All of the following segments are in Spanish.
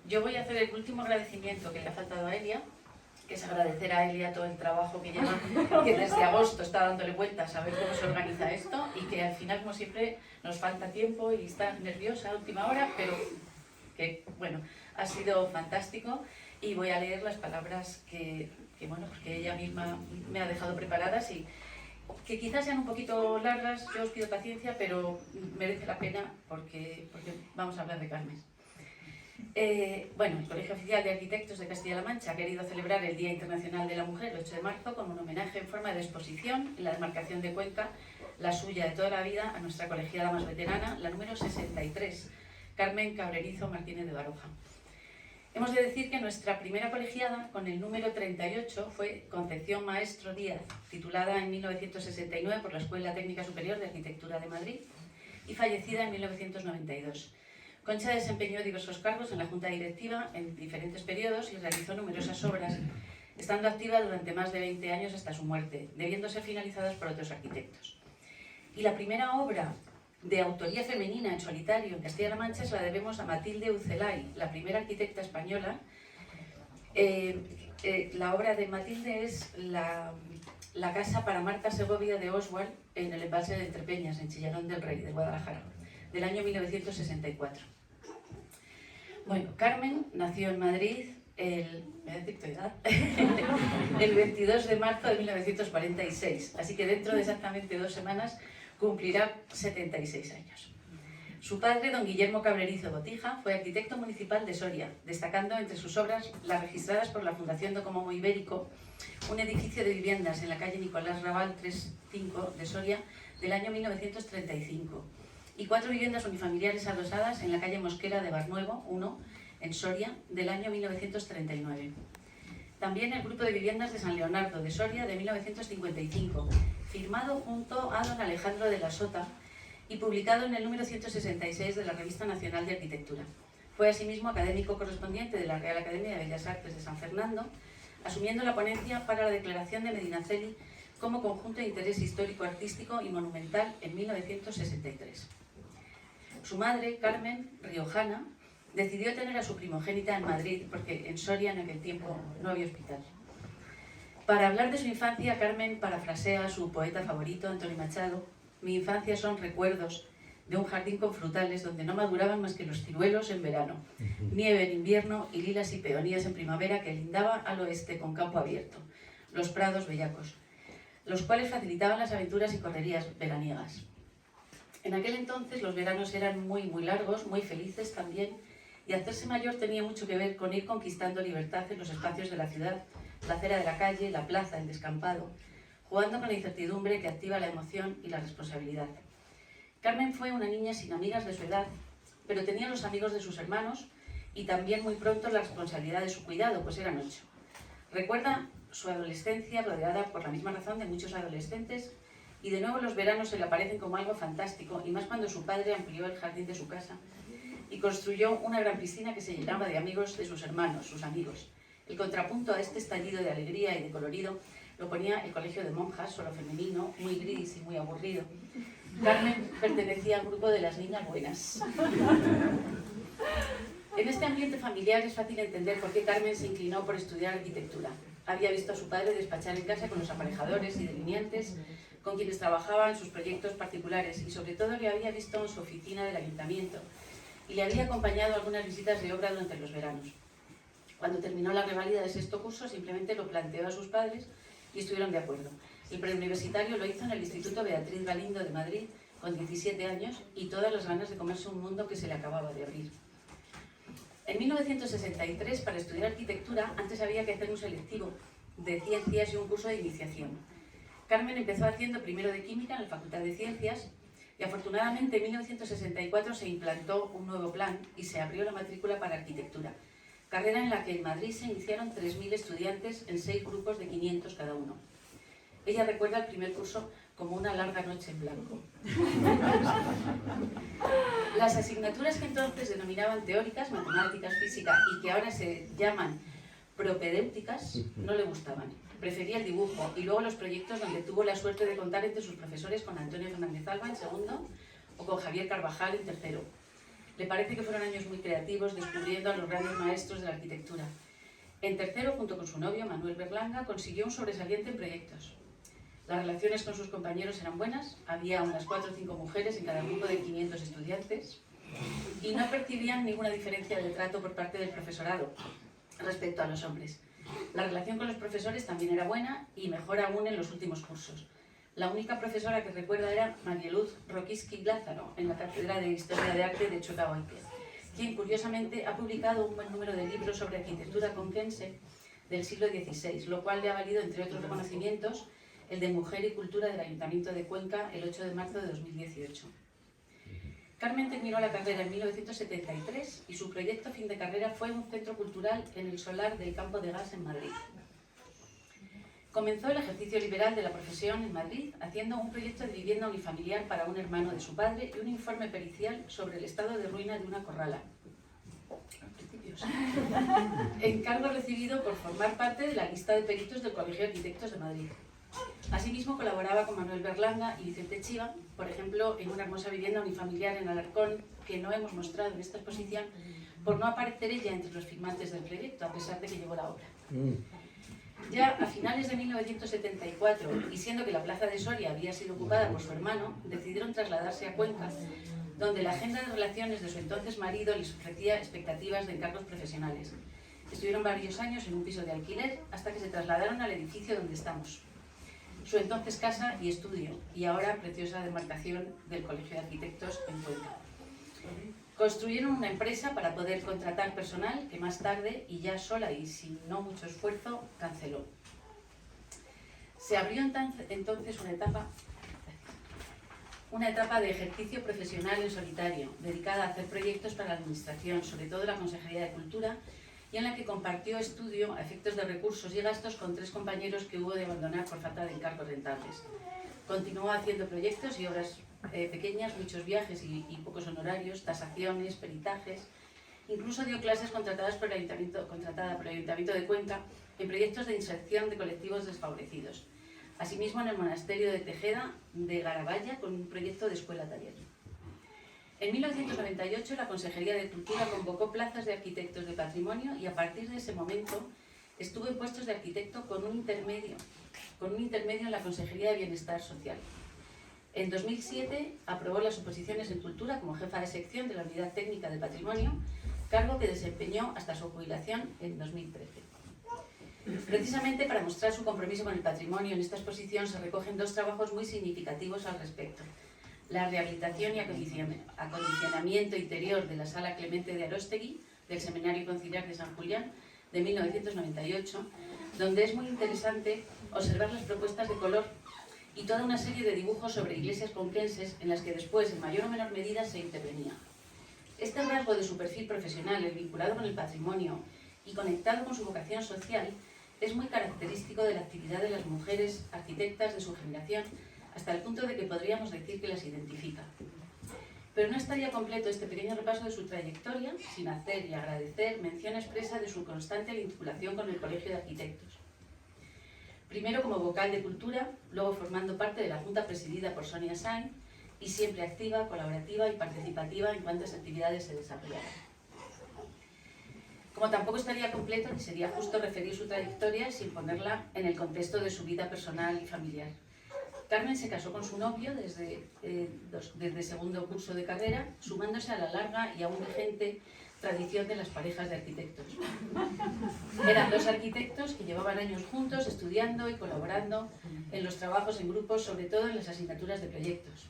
Yo voy a hacer el último agradecimiento que le ha faltado a Elia, que es agradecer a Elia todo el trabajo que lleva, que desde agosto está dándole vueltas a ver cómo se organiza esto y que al final, como siempre, nos falta tiempo y está nerviosa a última hora, pero que, bueno, ha sido fantástico y voy a leer las palabras bueno, porque ella misma me ha dejado preparadas y que quizás sean un poquito largas, yo os pido paciencia, pero merece la pena porque vamos a hablar de Carmen. Bueno, el Colegio Oficial de Arquitectos de Castilla-La Mancha ha querido celebrar el Día Internacional de la Mujer el 8 de marzo con un homenaje en forma de exposición en la demarcación de Cuenca, la suya de toda la vida, a nuestra colegiada más veterana, la número 63, Carmen Cabrerizo Martínez de Baroja. Hemos de decir que nuestra primera colegiada, con el número 38, fue Concepción Maestro Díaz, titulada en 1969 por la Escuela Técnica Superior de Arquitectura de Madrid y fallecida en 1992. Concha desempeñó diversos cargos en la Junta Directiva en diferentes periodos y realizó numerosas obras, estando activa durante más de 20 años hasta su muerte, debiendo ser finalizadas por otros arquitectos. Y la primera obra de autoría femenina en solitario en Castilla-La Mancha se la debemos a Matilde Ucelay, la primera arquitecta española. La obra de Matilde es la casa para Marta Segovia de Oswald en el embalse de Entrepeñas, en Chillarón del Rey, de Guadalajara, del año 1964. Bueno, Carmen nació en Madrid el 22 de marzo de 1946, así que dentro de exactamente 2 semanas cumplirá 76 años. Su padre, don Guillermo Cabrerizo Botija, fue arquitecto municipal de Soria, destacando entre sus obras las registradas por la Fundación Docomomo Ibérico, un edificio de viviendas en la calle Nicolás Raval 35 de Soria del año 1935 y 4 viviendas unifamiliares adosadas en la calle Mosquera de Barnuevo 1 en Soria del año 1939. También el grupo de viviendas de San Leonardo de Soria de 1955, firmado junto a don Alejandro de la Sota y publicado en el número 166 de la Revista Nacional de Arquitectura. Fue asimismo académico correspondiente de la Real Academia de Bellas Artes de San Fernando, asumiendo la ponencia para la declaración de Medinaceli como conjunto de interés histórico, artístico y monumental en 1963. Su madre, Carmen, riojana, decidió tener a su primogénita en Madrid porque en Soria en aquel tiempo no había hospital. Para hablar de su infancia, Carmen parafrasea a su poeta favorito, Antonio Machado: mi infancia son recuerdos de un jardín con frutales donde no maduraban más que los ciruelos en verano, nieve en invierno y lilas y peonías en primavera que lindaba al oeste con campo abierto, los prados bellacos, los cuales facilitaban las aventuras y correrías veraniegas. En aquel entonces los veranos eran muy largos, muy felices también, y hacerse mayor tenía mucho que ver con ir conquistando libertad en los espacios de la ciudad, la acera de la calle, la plaza, el descampado, jugando con la incertidumbre que activa la emoción y la responsabilidad. Carmen fue una niña sin amigas de su edad, pero tenía los amigos de sus hermanos y también muy pronto la responsabilidad de su cuidado, pues eran 8. Recuerda su adolescencia rodeada por la misma razón de muchos adolescentes y de nuevo los veranos se le aparecen como algo fantástico, y más cuando su padre amplió el jardín de su casa y construyó una gran piscina que se llenaba de amigos de sus hermanos, sus amigos. El contrapunto a este estallido de alegría y de colorido lo ponía el colegio de monjas, solo femenino, muy gris y muy aburrido. Carmen pertenecía al grupo de las niñas buenas. En este ambiente familiar es fácil entender por qué Carmen se inclinó por estudiar arquitectura. Había visto a su padre despachar en casa con los aparejadores y delineantes con quienes trabajaba en sus proyectos particulares y sobre todo le había visto en su oficina del ayuntamiento y le había acompañado a algunas visitas de obra durante los veranos. Cuando terminó la reválida de 6º curso simplemente lo planteó a sus padres y estuvieron de acuerdo. El preuniversitario lo hizo en el Instituto Beatriz Galindo de Madrid con 17 años y todas las ganas de comerse un mundo que se le acababa de abrir. En 1963, para estudiar arquitectura, antes había que hacer un selectivo de ciencias y un curso de iniciación. Carmen empezó haciendo primero de química en la Facultad de Ciencias y afortunadamente en 1964 se implantó un nuevo plan y se abrió la matrícula para arquitectura, carrera en la que en Madrid se iniciaron 3.000 estudiantes en 6 grupos de 500 cada uno. Ella recuerda el primer curso como una larga noche en blanco. Las asignaturas que entonces denominaban teóricas, matemáticas, física y que ahora se llaman propedéuticas no le gustaban. Prefería el dibujo y luego los proyectos donde tuvo la suerte de contar entre sus profesores con Antonio Fernández Alba en segundo o con Javier Carvajal en tercero. Le parece que fueron años muy creativos, descubriendo a los grandes maestros de la arquitectura. En tercero, junto con su novio, Manuel Berlanga, consiguió un sobresaliente en proyectos. Las relaciones con sus compañeros eran buenas, había unas 4 o 5 mujeres en cada grupo de 500 estudiantes y no percibían ninguna diferencia de trato por parte del profesorado respecto a los hombres. La relación con los profesores también era buena y mejor aún en los últimos cursos. La única profesora que recuerda era Marieluz Rokiski Lázaro, en la Cátedra de Historia de Arte de Chueca-Goitia, quien curiosamente ha publicado un buen número de libros sobre arquitectura conquense del siglo XVI, lo cual le ha valido, entre otros reconocimientos, el de Mujer y Cultura del Ayuntamiento de Cuenca el 8 de marzo de 2018. Carmen terminó la carrera en 1973 y su proyecto fin de carrera fue un centro cultural en el solar del Campo de Gas en Madrid. Comenzó el ejercicio liberal de la profesión en Madrid, haciendo un proyecto de vivienda unifamiliar para un hermano de su padre y un informe pericial sobre el estado de ruina de una corrala. Encargo recibido por formar parte de la lista de peritos del Colegio de Arquitectos de Madrid. Asimismo, colaboraba con Manuel Berlanga y Vicente Chiva, por ejemplo, en una hermosa vivienda unifamiliar en Alarcón, que no hemos mostrado en esta exposición, por no aparecer ella entre los firmantes del proyecto, a pesar de que llevó la obra. Ya a finales de 1974, y siendo que la plaza de Soria había sido ocupada por su hermano, decidieron trasladarse a Cuenca, donde la agenda de relaciones de su entonces marido les ofrecía expectativas de encargos profesionales. Estuvieron varios años en un piso de alquiler hasta que se trasladaron al edificio donde estamos, su entonces casa y estudio, y ahora preciosa demarcación del Colegio de Arquitectos en Cuenca. Construyeron una empresa para poder contratar personal que más tarde, y ya sola y sin no mucho esfuerzo, canceló. Se abrió entonces una etapa de ejercicio profesional en solitario, dedicada a hacer proyectos para la Administración, sobre todo la Consejería de Cultura, y en la que compartió estudio a efectos de recursos y gastos con 3 compañeros que hubo de abandonar por falta de encargos rentables. Continuó haciendo proyectos y obras pequeñas, muchos viajes y pocos honorarios, tasaciones, peritajes. Incluso dio clases contratada por el Ayuntamiento de Cuenca en proyectos de inserción de colectivos desfavorecidos. Asimismo, en el monasterio de Tejeda de Garabaya, con un proyecto de escuela-taller. En 1998, la Consejería de Cultura convocó plazas de arquitectos de patrimonio y a partir de ese momento estuvo en puestos de arquitecto con un intermedio en la Consejería de Bienestar Social. En 2007 aprobó las oposiciones en Cultura como jefa de sección de la Unidad Técnica de Patrimonio, cargo que desempeñó hasta su jubilación en 2013. Precisamente para mostrar su compromiso con el patrimonio, en esta exposición se recogen 2 trabajos muy significativos al respecto: la rehabilitación y acondicionamiento interior de la Sala Clemente de Aróstegui del Seminario Conciliar de San Julián de 1998, donde es muy interesante observar las propuestas de color y toda una serie de dibujos sobre iglesias conquenses en las que después, en mayor o menor medida, se intervenía. Este rasgo de su perfil profesional, el vinculado con el patrimonio y conectado con su vocación social, es muy característico de la actividad de las mujeres arquitectas de su generación, hasta el punto de que podríamos decir que las identifica. Pero no estaría completo este pequeño repaso de su trayectoria sin hacer y agradecer mención expresa de su constante vinculación con el Colegio de Arquitectos. Primero como vocal de Cultura, luego formando parte de la Junta presidida por Sonia Sainz, y siempre activa, colaborativa y participativa en cuantas actividades se desarrollaran. Como tampoco estaría completo ni sería justo referir su trayectoria sin ponerla en el contexto de su vida personal y familiar. Carmen se casó con su novio desde segundo curso de carrera, sumándose a la larga y aún vigente tradición de las parejas de arquitectos. Eran 2 arquitectos que llevaban años juntos estudiando y colaborando en los trabajos en grupos, sobre todo en las asignaturas de proyectos.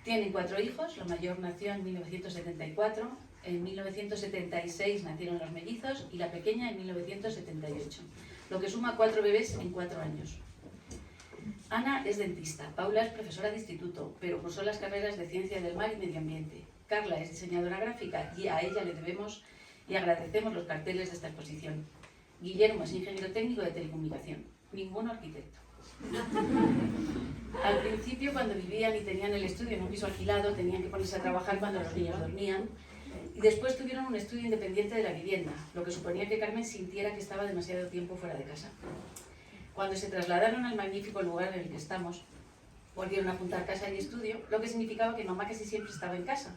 Tienen 4 hijos, la mayor nació en 1974, en 1976 nacieron los mellizos y la pequeña en 1978, lo que suma 4 bebés en 4 años. Ana es dentista, Paula es profesora de instituto, pero cursó las carreras de Ciencia del Mar y Medio Ambiente. Carla es diseñadora gráfica y a ella le debemos y agradecemos los carteles de esta exposición. Guillermo es ingeniero técnico de telecomunicación, ninguno arquitecto. Al principio, cuando vivían y tenían el estudio en un piso alquilado, tenían que ponerse a trabajar cuando los niños dormían, y después tuvieron un estudio independiente de la vivienda, lo que suponía que Carmen sintiera que estaba demasiado tiempo fuera de casa. Cuando se trasladaron al magnífico lugar en el que estamos, volvieron a juntar casa y estudio, lo que significaba que mamá casi siempre estaba en casa.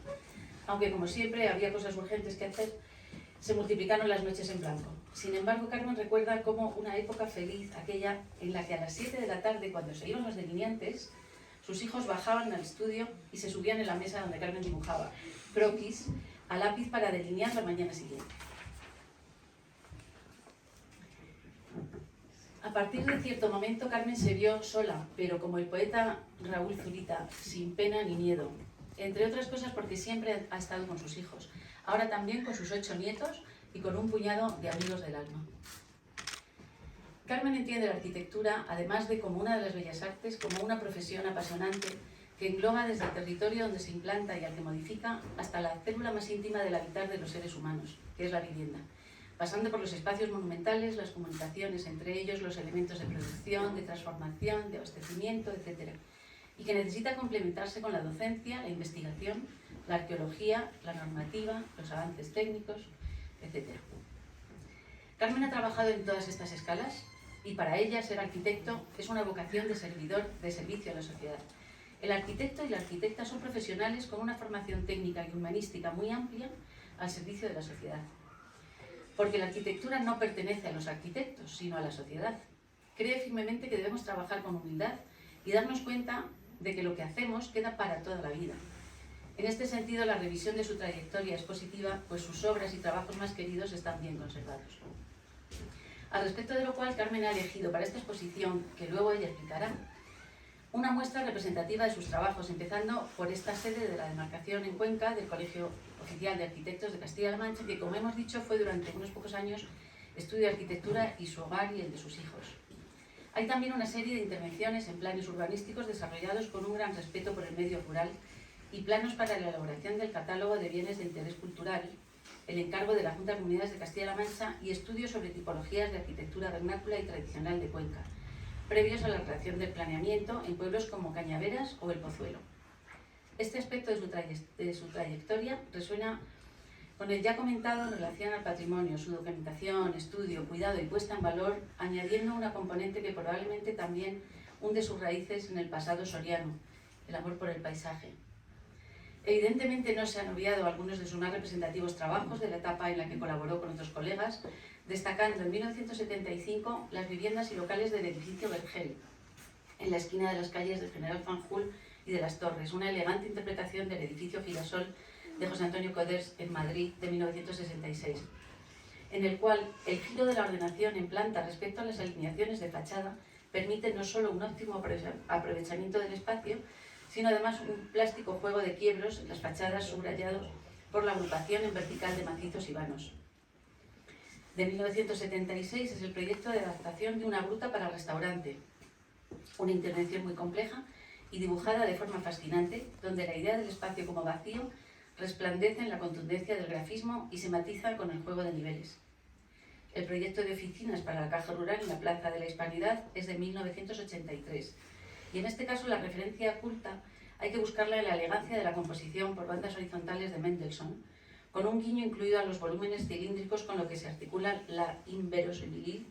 Aunque, como siempre, había cosas urgentes que hacer, se multiplicaron las noches en blanco. Sin embargo, Carmen recuerda como una época feliz, aquella en la que a las 7 de la tarde, cuando se iban los delineantes, sus hijos bajaban al estudio y se subían en la mesa donde Carmen dibujaba croquis a lápiz para delinear la mañana siguiente. A partir de cierto momento, Carmen se vio sola, pero como el poeta Raúl Zurita, sin pena ni miedo. Entre otras cosas porque siempre ha estado con sus hijos, ahora también con sus 8 nietos y con un puñado de amigos del alma. Carmen entiende la arquitectura, además de como una de las bellas artes, como una profesión apasionante que engloba desde el territorio donde se implanta y al que modifica hasta la célula más íntima del habitar de los seres humanos, que es la vivienda, pasando por los espacios monumentales, las comunicaciones entre ellos, los elementos de producción, de transformación, de abastecimiento, etc. Y que necesita complementarse con la docencia, la investigación, la arqueología, la normativa, los avances técnicos, etc. Carmen ha trabajado en todas estas escalas y para ella ser arquitecto es una vocación de servicio a la sociedad. El arquitecto y la arquitecta son profesionales con una formación técnica y humanística muy amplia al servicio de la sociedad. Porque la arquitectura no pertenece a los arquitectos, sino a la sociedad. Cree firmemente que debemos trabajar con humildad y darnos cuenta de que lo que hacemos queda para toda la vida. En este sentido, la revisión de su trayectoria es positiva, pues sus obras y trabajos más queridos están bien conservados. Al respecto de lo cual, Carmen ha elegido para esta exposición, que luego ella explicará, una muestra representativa de sus trabajos, empezando por esta sede de la demarcación en Cuenca del Colegio Oficial de Arquitectos de Castilla-La Mancha, que, como hemos dicho, fue durante unos pocos años estudio de arquitectura y su hogar y el de sus hijos. Hay también una serie de intervenciones en planes urbanísticos desarrollados con un gran respeto por el medio rural y planos para la elaboración del catálogo de bienes de interés cultural, el encargo de la Junta de Comunidades de Castilla-La Mancha y estudios sobre tipologías de arquitectura vernácula y tradicional de Cuenca, previos a la redacción del planeamiento en pueblos como Cañaveras o El Pozuelo. Este aspecto de su trayectoria resuena con el ya comentado en relación al patrimonio, su documentación, estudio, cuidado y puesta en valor, añadiendo una componente que probablemente también hunde sus raíces en el pasado soriano, el amor por el paisaje. Evidentemente no se han obviado algunos de sus más representativos trabajos de la etapa en la que colaboró con otros colegas, destacando en 1975 las viviendas y locales del edificio Vergel, en la esquina de las calles del General Fanjul y de las Torres, una elegante interpretación del edificio Girasol de José Antonio Coders en Madrid de 1966, en el cual el giro de la ordenación en planta respecto a las alineaciones de fachada permite no solo un óptimo aprovechamiento del espacio, sino además un plástico juego de quiebros en las fachadas subrayados por la agrupación en vertical de macizos y vanos. De 1976 es el proyecto de adaptación de una gruta para restaurante, una intervención muy compleja y dibujada de forma fascinante, donde la idea del espacio como vacío resplandece en la contundencia del grafismo y se matiza con el juego de niveles. El proyecto de oficinas para la Caja Rural en la Plaza de la Hispanidad es de 1983, y en este caso la referencia culta hay que buscarla en la elegancia de la composición por bandas horizontales de Mendelssohn, con un guiño incluido a los volúmenes cilíndricos con lo que se articula la inverosímil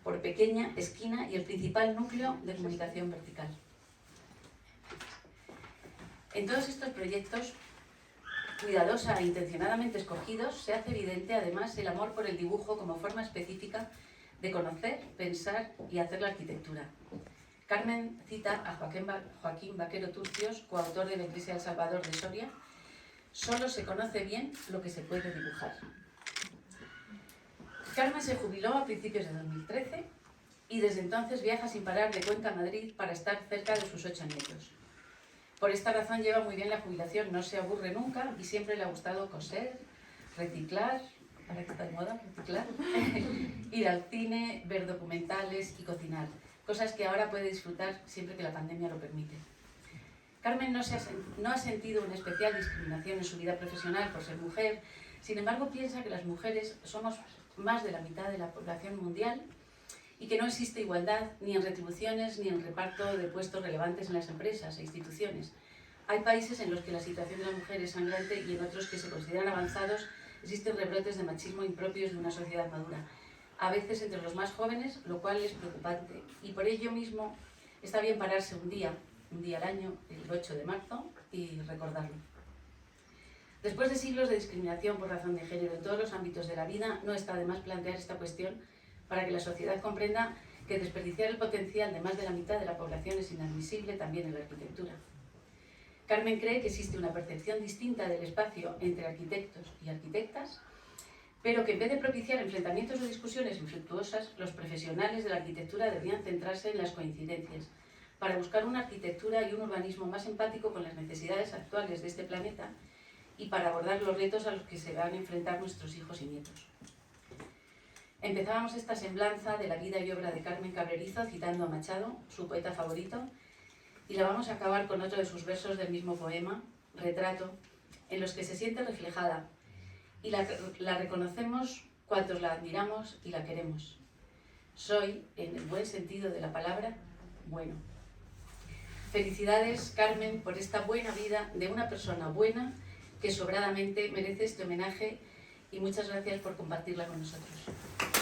por pequeña esquina y el principal núcleo de comunicación vertical. En todos estos proyectos, cuidadosa e intencionadamente escogidos, se hace evidente además el amor por el dibujo como forma específica de conocer, pensar y hacer la arquitectura. Carmen cita a Joaquín Vaquero Turcios, coautor de La Iglesia del Salvador de Soria: solo se conoce bien lo que se puede dibujar. Carmen se jubiló a principios de 2013 y desde entonces viaja sin parar de Cuenca a Madrid para estar cerca de sus 8 nietos. Por esta razón lleva muy bien la jubilación, no se aburre nunca y siempre le ha gustado coser, reciclar, ahora que está de moda, reciclar, ir al cine, ver documentales y cocinar, cosas que ahora puede disfrutar siempre que la pandemia lo permite. Carmen no ha sentido una especial discriminación en su vida profesional por ser mujer, sin embargo piensa que las mujeres somos más de la mitad de la población mundial y que no existe igualdad ni en retribuciones ni en reparto de puestos relevantes en las empresas e instituciones. Hay países en los que la situación de la mujer es sangrante y en otros que se consideran avanzados existen rebrotes de machismo impropios de una sociedad madura, a veces entre los más jóvenes, lo cual es preocupante. Y por ello mismo está bien pararse un día al año, el 8 de marzo, y recordarlo. Después de siglos de discriminación por razón de género en todos los ámbitos de la vida, no está de más plantear esta cuestión para que la sociedad comprenda que desperdiciar el potencial de más de la mitad de la población es inadmisible también en la arquitectura. Carmen cree que existe una percepción distinta del espacio entre arquitectos y arquitectas, pero que en vez de propiciar enfrentamientos o discusiones infructuosas, los profesionales de la arquitectura deberían centrarse en las coincidencias, para buscar una arquitectura y un urbanismo más empático con las necesidades actuales de este planeta y para abordar los retos a los que se van a enfrentar nuestros hijos y nietos. Empezábamos esta semblanza de la vida y obra de Carmen Cabrerizo citando a Machado, su poeta favorito, y la vamos a acabar con otro de sus versos del mismo poema, Retrato, en los que se siente reflejada y la reconocemos cuantos la admiramos y la queremos. Soy, en el buen sentido de la palabra, bueno. Felicidades, Carmen, por esta buena vida de una persona buena que sobradamente merece este homenaje y muchas gracias por compartirla con nosotros.